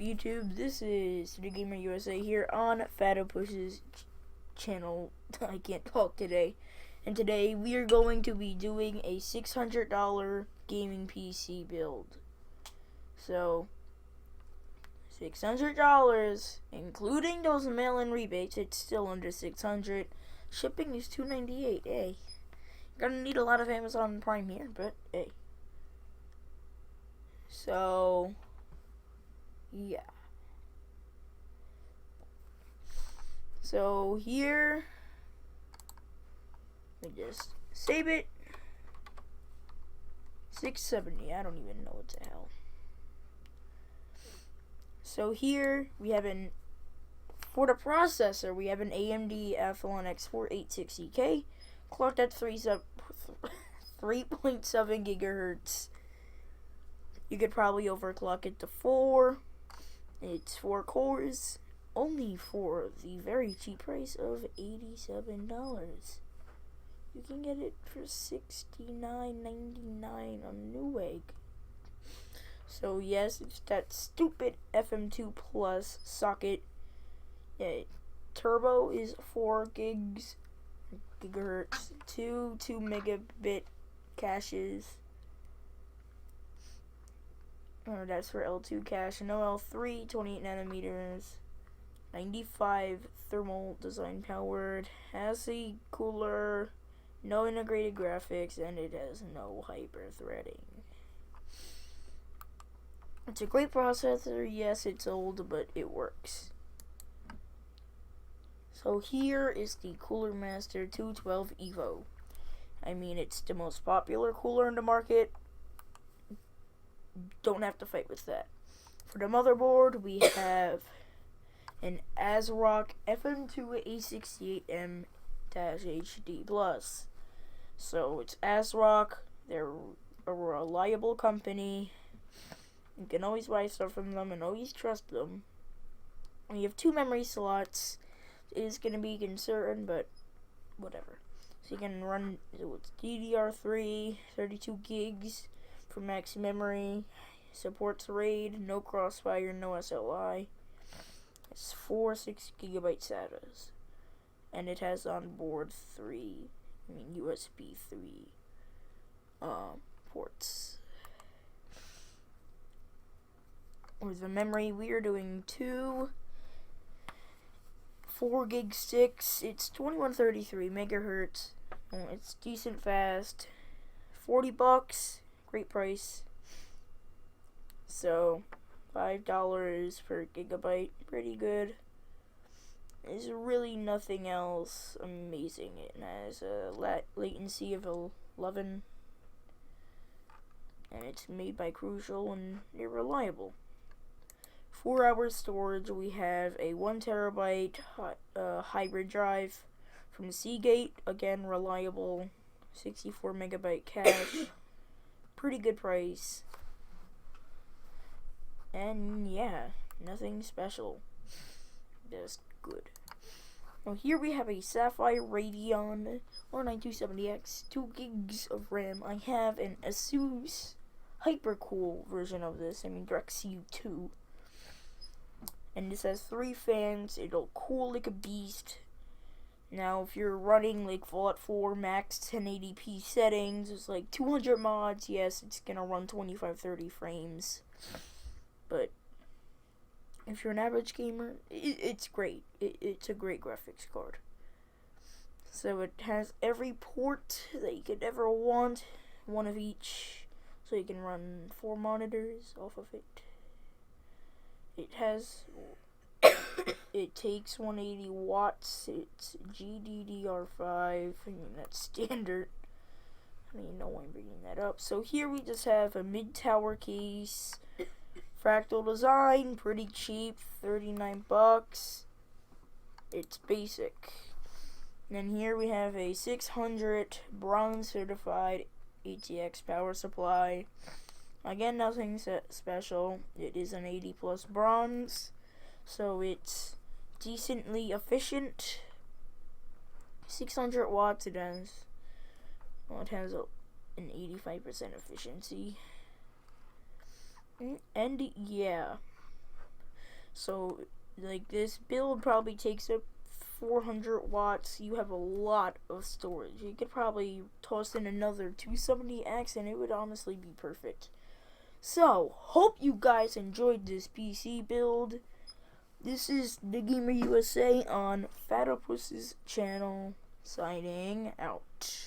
YouTube? This is the Gamer USA here on Fatapus's channel. I can't talk today. And today we are going to be doing a $600 gaming PC build. So, $600, including those mail-in rebates, it's still under $600. Shipping is $298. Hey, gonna need a lot of Amazon Prime here, but hey. So, yeah. So here, let me just save it. 670. I don't even know what the hell. So here we have for the processor, we have an AMD Athlon X4 860K, clocked at 3.7 gigahertz. You could probably overclock it to 4. It's 4 cores, only for the very cheap price of $87. You can get it for $69.99 on Newegg. So yes, it's that stupid FM2 Plus socket. Yeah, turbo is 4 gigahertz, two megabit caches. That's for L2 cache. No L3, 28 nanometers, 95 thermal design powered, has a cooler, no integrated graphics, and it has no hyper threading. It's a great processor. Yes, it's old, but it works. So here is the Cooler Master 212 Evo. I mean, it's the most popular cooler in the market. Don't have to fight with that. For the motherboard, we have an ASRock FM2 A68M-HD Plus. So it's ASRock. They're a reliable company. You can always buy stuff from them and always trust them. We have 2 memory slots. It is going to be concerned, but whatever. So you can run, it's DDR3, 32 gigs for max memory. Supports RAID, no Crossfire, no SLI. It's 4 6GB SATAs. And it has onboard USB 3 ports. With the memory, we are doing 2 4 gig sticks. It's 2133 megahertz. It's decent fast. $40, great price. So $5 per gigabyte, pretty good. There's really nothing else amazing. It has a latency of 11, and it's made by Crucial, and they're reliable. 4 hours storage. We have a 1 terabyte hybrid drive from Seagate. Again, reliable. 64 megabyte cache. Pretty good price. And yeah, nothing special. Just good. Now here we have a Sapphire Radeon R9270X, 2 gigs of RAM. I have an Asus hypercool version of this. I mean, DirectCU 2. And this has 3 fans. It'll cool like a beast. Now, if you're running like Fallout 4 max 1080p settings, it's like 200 mods. Yes, it's gonna run 25-30 frames. But if you're an average gamer, it's great. It's a great graphics card. So it has every port that you could ever want, 1 of each. So you can run 4 monitors off of it. It takes 180 watts. It's GDDR5. I mean, that's standard. I mean, no one bringing that up. So here we just have a mid-tower case. Fractal design, pretty cheap, $39. It's basic. And then here we have a 600 bronze certified ATX power supply. Again, nothing special. It is an 80 plus bronze, so it's decently efficient. 600 watts. It has an 85% efficiency. And yeah, So, like, this build probably takes up 400 watts. You have a lot of storage. You could probably toss in another 270X and it would honestly be perfect. So, hope you guys enjoyed this PC build. This is the Gamer USA on Fatapus's channel, signing out.